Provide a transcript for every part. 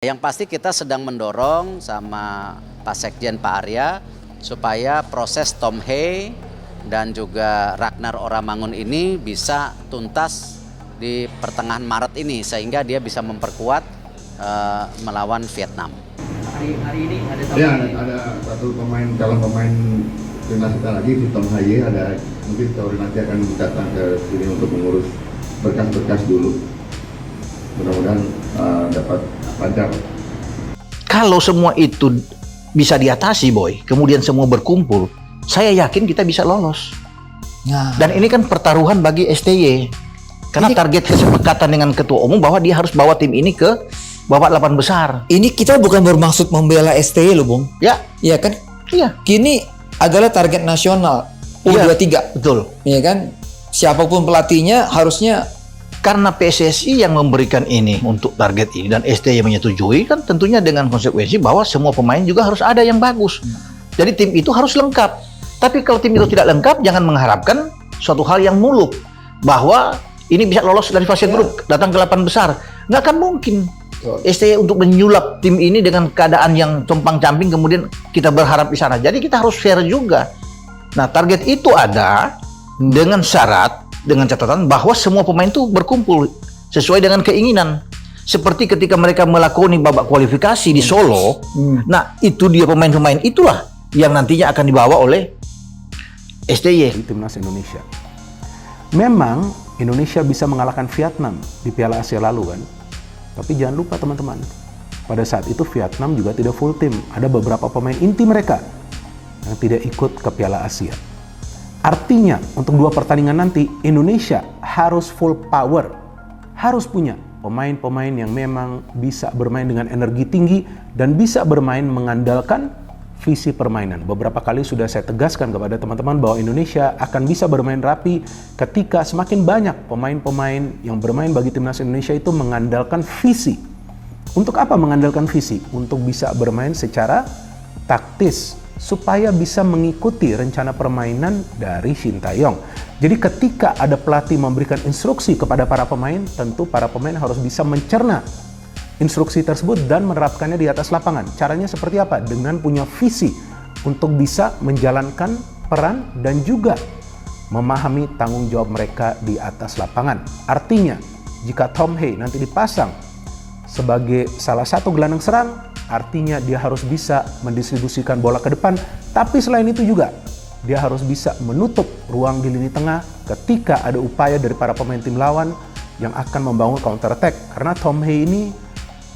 Yang pasti kita sedang mendorong sama Pak Sekjen Pak Arya supaya proses Tom Hei dan juga Ragnar Oramangun ini bisa tuntas di pertengahan Maret ini sehingga dia bisa memperkuat melawan Vietnam. Hari ini ada ya, ada satu calon pemain timnas kita lagi, si Tom Hei. Ada mungkin sore nanti akan datang ke sini untuk mengurus berkas-berkas dulu. Mudah-mudahan dapat lancar. Kalau semua itu bisa diatasi, Boy, kemudian semua berkumpul, saya yakin kita bisa lolos. Nah. Dan ini kan pertaruhan bagi STY. Karena target kesepakatan dengan ketua umum bahwa dia harus bawa tim ini ke babak 8 besar. Ini kita bukan bermaksud membela STY loh, Bung. Ya, Iya kan? iya. Kini adalah target nasional U23. Betul. Iya kan? Siapapun pelatihnya harusnya Karena PSSI yang memberikan ini untuk target ini dan STY menyetujui, kan tentunya dengan konsekuensi bahwa semua pemain juga harus ada yang bagus. Jadi tim itu harus lengkap. Tapi kalau tim itu tidak lengkap, jangan mengharapkan suatu hal yang muluk bahwa ini bisa lolos dari fase grup, datang ke 8 besar. Nggak akan mungkin. STY untuk menyulap tim ini dengan keadaan yang compang-camping, kemudian kita berharap di sana. Jadi kita harus fair juga. Nah, target itu ada dengan syarat, dengan catatan bahwa semua pemain itu berkumpul sesuai dengan keinginan. Seperti ketika mereka melakoni babak kualifikasi di Solo, nah itu dia pemain-pemain itulah yang nantinya akan dibawa oleh STY. Timnas Indonesia. Memang Indonesia bisa mengalahkan Vietnam di Piala Asia lalu kan. Tapi jangan lupa teman-teman, pada saat itu Vietnam juga tidak full tim. Ada beberapa pemain inti mereka yang tidak ikut ke Piala Asia. Artinya untuk 2 pertandingan nanti Indonesia harus full power, harus punya pemain-pemain yang memang bisa bermain dengan energi tinggi dan bisa bermain mengandalkan visi permainan. Beberapa kali sudah saya tegaskan kepada teman-teman bahwa Indonesia akan bisa bermain rapi ketika semakin banyak pemain-pemain yang bermain bagi timnas Indonesia itu mengandalkan visi. Untuk apa mengandalkan visi? Untuk bisa bermain secara taktis, supaya bisa mengikuti rencana permainan dari Shin Tae-yong. Jadi ketika ada pelatih memberikan instruksi kepada para pemain, tentu para pemain harus bisa mencerna instruksi tersebut dan menerapkannya di atas lapangan. Caranya seperti apa? Dengan punya visi untuk bisa menjalankan peran dan juga memahami tanggung jawab mereka di atas lapangan. Artinya, jika Tom Hei nanti dipasang sebagai salah satu gelandang serang, artinya dia harus bisa mendistribusikan bola ke depan, tapi selain itu juga dia harus bisa menutup ruang di lini tengah ketika ada upaya dari para pemain tim lawan yang akan membangun counter attack. Karena Tom Hei ini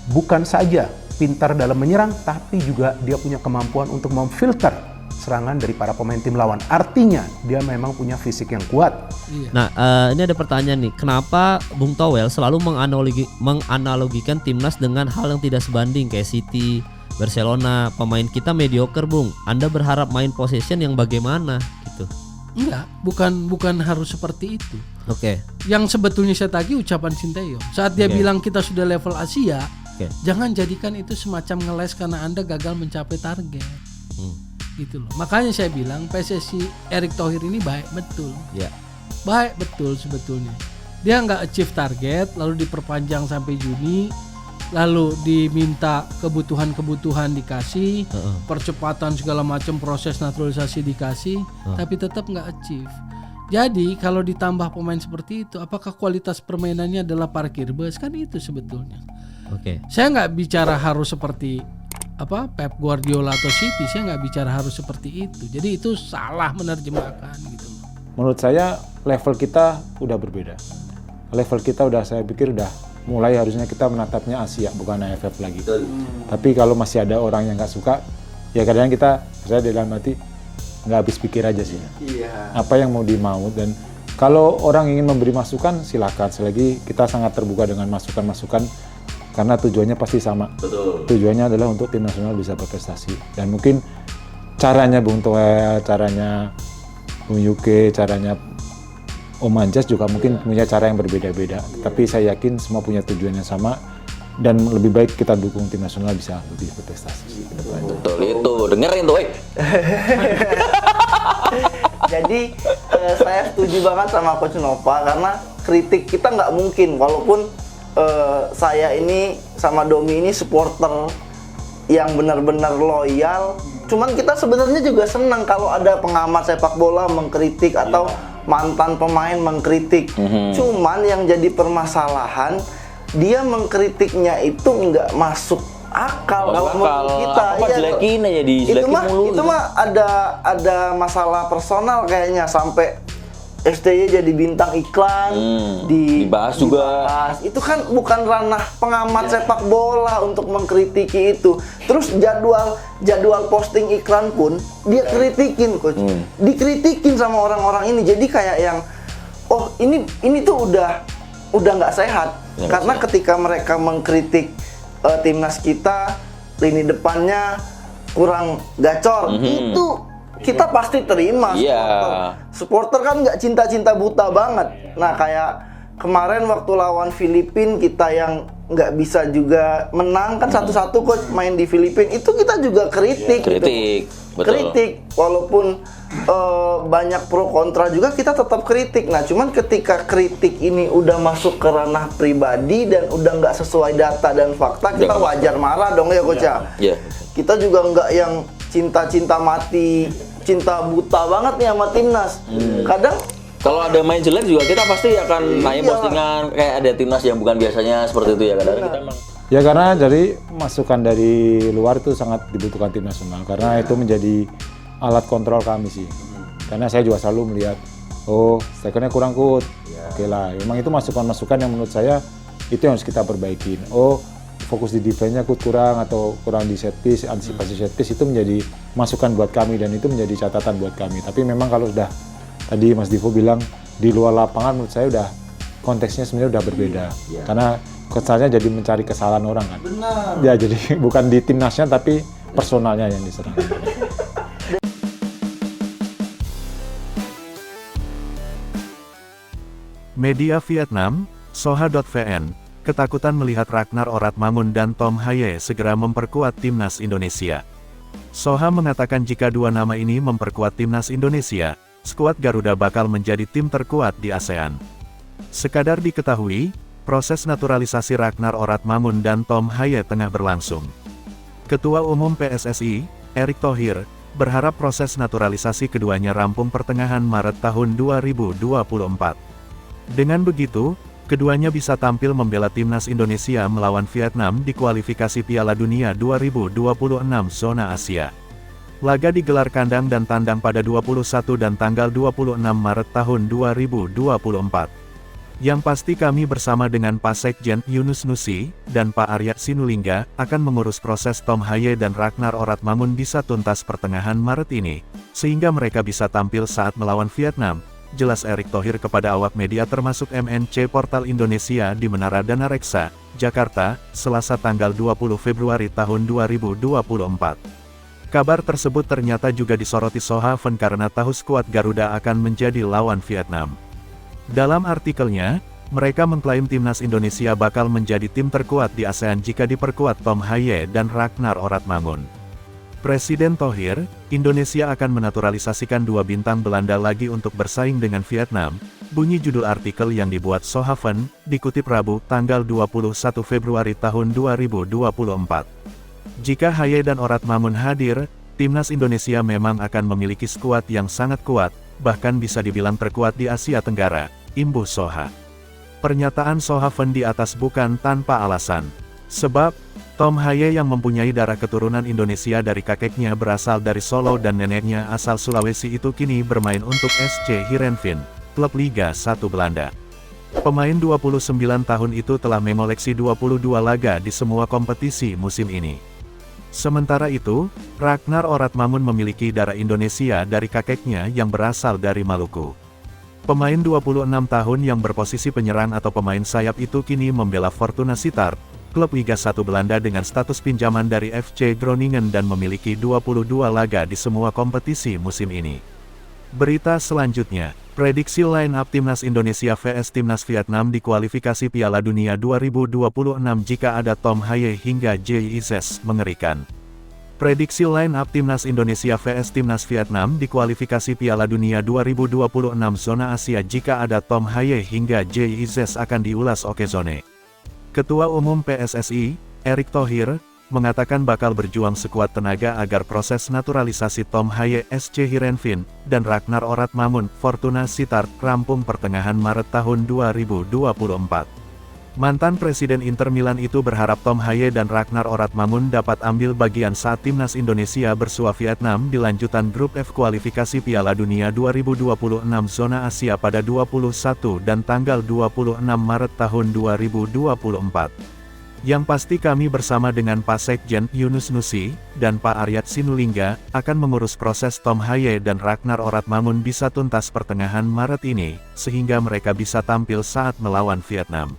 bukan saja pintar dalam menyerang, tapi juga dia punya kemampuan untuk memfilter serangan dari para pemain tim lawan. Artinya dia memang punya fisik yang kuat. Nah, ini ada pertanyaan nih. Kenapa Bung Towel selalu menganalogikan timnas dengan hal yang tidak sebanding kayak City, Barcelona, pemain kita mediocre, Bung. Anda berharap main possession yang bagaimana gitu? Enggak, bukan harus seperti itu. Oke. Yang sebetulnya saya tagih ucapan Shin Tae-yong. Saat dia bilang kita sudah level Asia, jangan jadikan itu semacam ngeles karena Anda gagal mencapai target. Gitu loh. Makanya saya bilang PSSI Erick Thohir ini baik betul. Baik betul sebetulnya. Dia nggak achieve target, lalu diperpanjang sampai Juni, lalu diminta kebutuhan dikasih, percepatan segala macam proses naturalisasi dikasih, tapi tetap nggak achieve. Jadi kalau ditambah pemain seperti itu, apakah kualitas permainannya adalah parkir bus? Kan itu sebetulnya. Saya nggak bicara harus seperti Pep Guardiola atau City, saya nggak bicara harus seperti itu. Jadi itu salah menerjemahkan gitu. Menurut saya level kita udah berbeda. Level kita saya pikir udah mulai harusnya kita menatapnya Asia bukan AFF lagi. Tapi kalau masih ada orang yang nggak suka, ya kadang saya dalam hati nggak habis pikir aja sih. Apa yang mau dimau, dan kalau orang ingin memberi masukan silakan. Selagi kita sangat terbuka dengan masukan-masukan. Karena tujuannya pasti sama. Tujuannya adalah untuk tim nasional bisa berprestasi. Dan mungkin caranya Bung Toel, caranya Bung Yuke, caranya Om Anjas juga mungkin punya cara yang berbeda-beda. Tapi saya yakin semua punya tujuan yang sama. Dan lebih baik kita dukung tim nasional bisa lebih berprestasi. Betul itu, dengerin tuh. Jadi saya setuju banget sama Coach Nova karena kritik kita nggak mungkin, walaupun saya ini sama Domi ini supporter yang benar-benar loyal. Cuman kita sebenarnya juga senang kalau ada pengamat sepak bola mengkritik atau mantan pemain mengkritik. Cuman yang jadi permasalahan, dia mengkritiknya itu nggak masuk akal kalau menurut kita. Apa jelekin aja dijelekin mulu. Itu mah ada masalah personal kayaknya, sampai STY jadi bintang iklan, dibahas juga. Itu kan bukan ranah pengamat sepak bola untuk mengkritiki itu. Terus jadwal posting iklan pun dia kritikin, coach. Dikritikin sama orang-orang ini. Jadi kayak yang ini tuh udah nggak sehat. Karena ketika mereka mengkritik timnas kita, lini depannya kurang gacor, itu kita pasti terima. Supporter kan nggak cinta-cinta buta banget. Nah kayak kemarin waktu lawan Filipina, kita yang nggak bisa juga menang kan 1-1 coach main di Filipina, itu kita juga kritik. Kritik, walaupun banyak pro kontra juga, kita tetap kritik. Nah cuman ketika kritik ini udah masuk ke ranah pribadi dan udah nggak sesuai data dan fakta, kita wajar marah dong ya coach ya. Kita juga nggak yang cinta-cinta mati, cinta buta banget nih sama timnas. Kadang kalau ada main jelek juga kita pasti akan nanya postingan kayak ada timnas yang bukan biasanya seperti itu ya. Kadang kita emang Ya karena dari masukan dari luar itu sangat dibutuhkan tim nasional, karena itu menjadi alat kontrol kami sih. Karena saya juga selalu melihat, strikernya kurang good, oke lah. Memang itu masukan-masukan yang menurut saya itu yang harus kita perbaikin. Fokus di defense-nya kurang atau kurang di set piece, antisipasi set piece, itu menjadi masukan buat kami dan itu menjadi catatan buat kami. Tapi memang kalau sudah tadi Mas Divo bilang di luar lapangan, menurut saya udah konteksnya sebenarnya udah berbeda. Karena kesannya jadi mencari kesalahan orang kan. benar. Ya jadi bukan di timnasnya tapi personalnya yang diserang. Media Vietnam, Soha.vn, ketakutan melihat Ragnar Oratmangun dan Tom Haye segera memperkuat timnas Indonesia. Soha mengatakan jika dua nama ini memperkuat timnas Indonesia, skuad Garuda bakal menjadi tim terkuat di ASEAN. Sekadar diketahui, proses naturalisasi Ragnar Oratmangun dan Tom Haye tengah berlangsung. Ketua Umum PSSI, Erick Thohir, berharap proses naturalisasi keduanya rampung pertengahan Maret tahun 2024. Dengan begitu, keduanya bisa tampil membela timnas Indonesia melawan Vietnam di kualifikasi Piala Dunia 2026 zona Asia. Laga digelar kandang dan tandang pada 21 dan tanggal 26 Maret tahun 2024. Yang pasti kami bersama dengan Pak Sekjen Yunus Nusi dan Pak Arya Sinulinga akan mengurus proses Tom Haye dan Ragnar Oratmangun bisa tuntas pertengahan Maret ini, sehingga mereka bisa tampil saat melawan Vietnam, jelas Erick Thohir kepada awak media termasuk MNC Portal Indonesia di Menara Dana Reksa, Jakarta, Selasa tanggal 20 Februari tahun 2024. Kabar tersebut ternyata juga disoroti Soha.vn karena tahu skuad Garuda akan menjadi lawan Vietnam. Dalam artikelnya, mereka mengklaim timnas Indonesia bakal menjadi tim terkuat di ASEAN jika diperkuat Tom Haye dan Ragnar Oratmangun. Presiden Thohir, Indonesia akan menaturalisasikan dua bintang Belanda lagi untuk bersaing dengan Vietnam, bunyi judul artikel yang dibuat Soha.vn, dikutip Rabu, tanggal 21 Februari tahun 2024. Jika Haye dan Oratmangun hadir, timnas Indonesia memang akan memiliki skuad yang sangat kuat, bahkan bisa dibilang terkuat di Asia Tenggara, imbuh Soha. Pernyataan Soha.vn di atas bukan tanpa alasan. Sebab, Tom Haye yang mempunyai darah keturunan Indonesia dari kakeknya berasal dari Solo dan neneknya asal Sulawesi itu kini bermain untuk SC Heerenveen, klub Liga 1 Belanda. Pemain 29 tahun itu telah mengoleksi 22 laga di semua kompetisi musim ini. Sementara itu, Ragnar Oratmangun memiliki darah Indonesia dari kakeknya yang berasal dari Maluku. Pemain 26 tahun yang berposisi penyerang atau pemain sayap itu kini membela Fortuna Sittard, klub Liga 1 Belanda dengan status pinjaman dari FC Groningen dan memiliki 22 laga di semua kompetisi musim ini. Berita selanjutnya, prediksi line-up Timnas Indonesia vs Timnas Vietnam di kualifikasi Piala Dunia 2026 jika ada Tom Haye hingga JIZS mengerikan. Prediksi line-up Timnas Indonesia vs Timnas Vietnam di kualifikasi Piala Dunia 2026 zona Asia jika ada Tom Haye hingga JIZS akan diulas Okezone. Ketua Umum PSSI, Erick Thohir, mengatakan bakal berjuang sekuat tenaga agar proses naturalisasi Tom Haye SC Heerenveen dan Ragnar Oratmamun Fortuna Sittard rampung pertengahan Maret tahun 2024. Mantan Presiden Inter Milan itu berharap Tom Haye dan Ragnar Oratmamun dapat ambil bagian saat timnas Indonesia bersua Vietnam di lanjutan grup F kualifikasi Piala Dunia 2026 zona Asia pada 21 dan tanggal 26 Maret tahun 2024. Yang pasti kami bersama dengan Pak Sekjen Yunus Nusi dan Pak Aryat Sinulinga akan mengurus proses Tom Haye dan Ragnar Oratmamun bisa tuntas pertengahan Maret ini, sehingga mereka bisa tampil saat melawan Vietnam.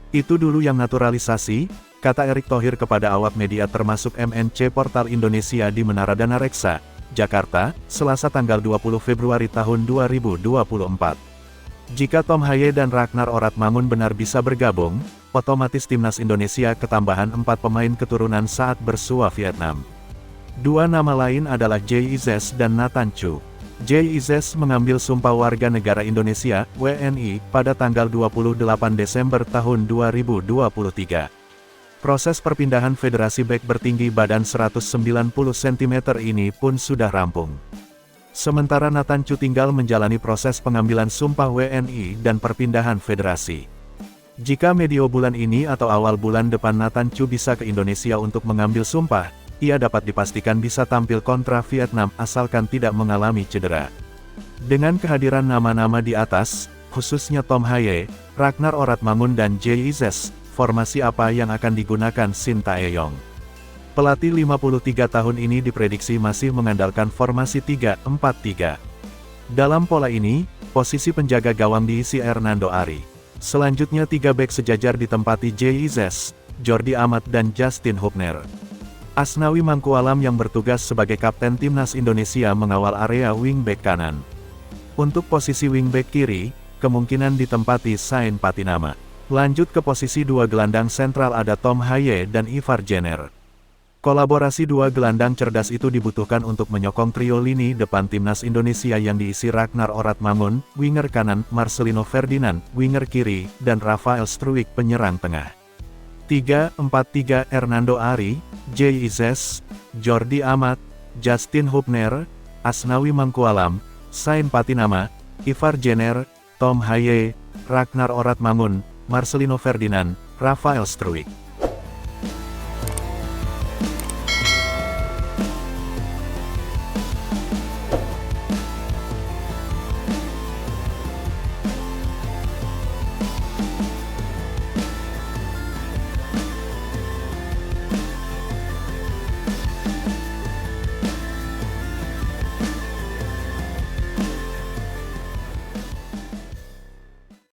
Itu dulu yang naturalisasi, kata Erick Thohir kepada awak media termasuk MNC Portal Indonesia di Menara Dana Reksa, Jakarta, Selasa tanggal 20 Februari tahun 2024. Jika Tom Haye dan Ragnar Oratmamun benar bisa bergabung, otomatis timnas Indonesia ketambahan 4 pemain keturunan saat bersua Vietnam. Dua nama lain adalah Jay Izes dan Nathan Chu. Jay Izes mengambil sumpah warga negara Indonesia, WNI, pada tanggal 28 Desember tahun 2023. Proses perpindahan Federasi Bek bertinggi badan 190 cm ini pun sudah rampung. Sementara Nathan Chu tinggal menjalani proses pengambilan sumpah WNI dan perpindahan federasi. Jika medio bulan ini atau awal bulan depan Nathan Chu bisa ke Indonesia untuk mengambil sumpah, ia dapat dipastikan bisa tampil kontra Vietnam asalkan tidak mengalami cedera. Dengan kehadiran nama-nama di atas, khususnya Tom Haye, Ragnar Oratmamun dan Jay Izes, formasi apa yang akan digunakan Shin Tae-yong? Pelatih 53 tahun ini diprediksi masih mengandalkan formasi 3-4-3. Dalam pola ini, posisi penjaga gawang diisi Hernando Ari. Selanjutnya 3 bek sejajar ditempati Jay Izes, Jordi Amat dan Justin Hubner. Asnawi Mangkualam yang bertugas sebagai kapten timnas Indonesia mengawal area wingback kanan. Untuk posisi wingback kiri, kemungkinan ditempati Sain Patinama. Lanjut ke posisi 2 gelandang sentral ada Tom Haye dan Ivar Jenner. Kolaborasi 2 gelandang cerdas itu dibutuhkan untuk menyokong trio lini depan timnas Indonesia yang diisi Ragnar Oratmamun, winger kanan, Marcelino Ferdinand, winger kiri, dan Rafael Struijk penyerang tengah. 3-4-3 Hernando Ari, Jay Izes, Jordi Amat, Justin Hubner, Asnawi Mangkualam, Sain Patinama, Ivar Jenner, Tom Haye, Ragnar Oratmamun, Marcelino Ferdinand, Rafael Struijk.